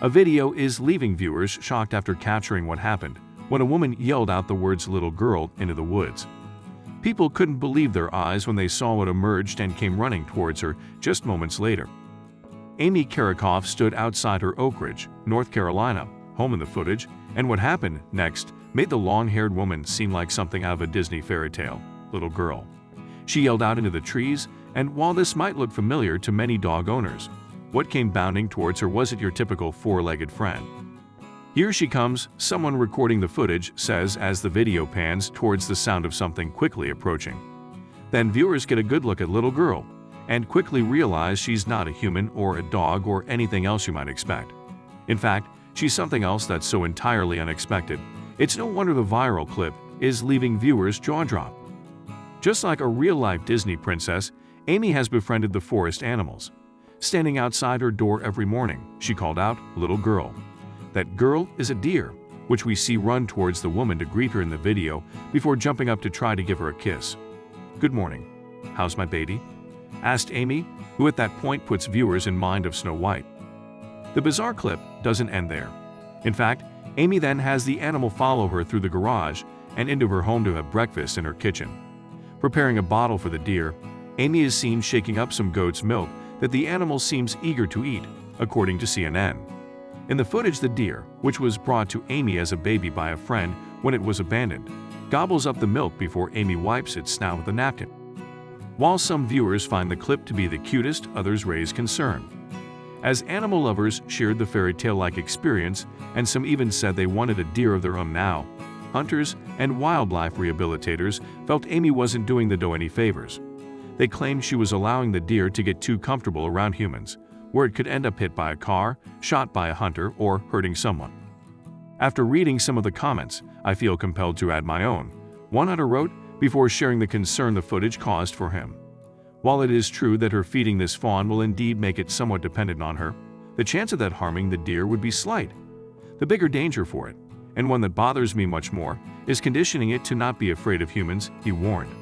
A video is leaving viewers shocked after capturing what happened when a woman yelled out the words "little girl" into the woods. People couldn't believe their eyes when they saw what emerged and came running towards her just moments later. Amy Karakoff stood outside her Oak Ridge, North Carolina, home in the footage, and what happened next made the long-haired woman seem like something out of a Disney fairy tale, "Little girl." She yelled out into the trees, and while this might look familiar to many dog owners, what came bounding towards her wasn't your typical four-legged friend. "Here she comes," someone recording the footage says as the video pans towards the sound of something quickly approaching. Then viewers get a good look at Little Girl and quickly realize she's not a human or a dog or anything else you might expect. In fact, she's something else that's so entirely unexpected, it's no wonder the viral clip is leaving viewers jaw-dropped. Just like a real-life Disney princess, Amy has befriended the forest animals. Standing outside her door every morning, she called out, "Little girl." That girl is a deer, which we see run towards the woman to greet her in the video before jumping up to try to give her a kiss. "Good morning. How's my baby?" asked Amy, who at that point puts viewers in mind of Snow White. The bizarre clip doesn't end there. In fact, Amy then has the animal follow her through the garage and into her home to have breakfast in her kitchen. Preparing a bottle for the deer, Amy is seen shaking up some goat's milk that the animal seems eager to eat, according to CNN. In the footage, the deer, which was brought to Amy as a baby by a friend when it was abandoned, gobbles up the milk before Amy wipes its snout with a napkin. While some viewers find the clip to be the cutest, others raise concern. As animal lovers shared the fairy tale-like experience, and some even said they wanted a deer of their own now, hunters and wildlife rehabilitators felt Amy wasn't doing the doe any favors. They claimed she was allowing the deer to get too comfortable around humans, where it could end up hit by a car, shot by a hunter, or hurting someone. After reading some of the comments, I feel compelled to add my own, one hunter wrote, before sharing the concern the footage caused for him. While it is true that her feeding this fawn will indeed make it somewhat dependent on her, the chance of that harming the deer would be slight. The bigger danger for it, and one that bothers me much more, is conditioning it to not be afraid of humans, he warned.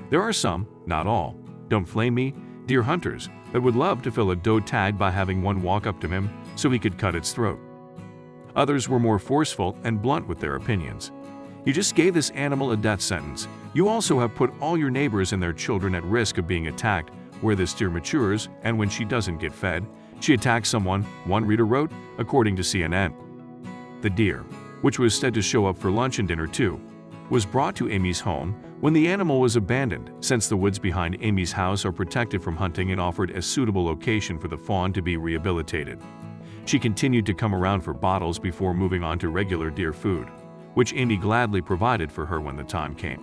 There are some, not all, don't flame me, deer hunters that would love to fill a doe tag by having one walk up to him so he could cut its throat. Others were more forceful and blunt with their opinions. You just gave this animal a death sentence. You also have put all your neighbors and their children at risk of being attacked where this deer matures, and when she doesn't get fed, she attacks someone, one reader wrote, according to CNN. The deer, which was said to show up for lunch and dinner too, was brought to Amy's home when the animal was abandoned, since the woods behind Amy's house are protected from hunting and offered a suitable location for the fawn to be rehabilitated. She continued to come around for bottles before moving on to regular deer food, which Amy gladly provided for her when the time came.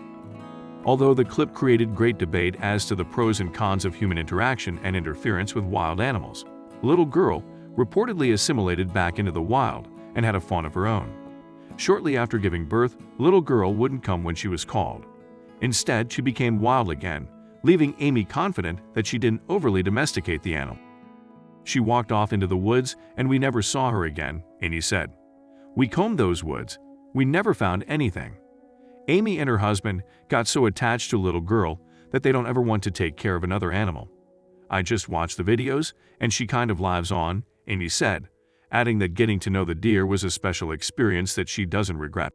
Although the clip created great debate as to the pros and cons of human interaction and interference with wild animals, Little Girl reportedly assimilated back into the wild and had a fawn of her own. Shortly after giving birth, Little Girl wouldn't come when she was called. Instead, she became wild again, leaving Amy confident that she didn't overly domesticate the animal. She walked off into the woods and we never saw her again, Amy said. "We combed those woods. We never found anything." Amy and her husband got so attached to Little Girl that they don't ever want to take care of another animal. "I just watch the videos and she kind of lives on," Amy said, adding that getting to know the deer was a special experience that she doesn't regret.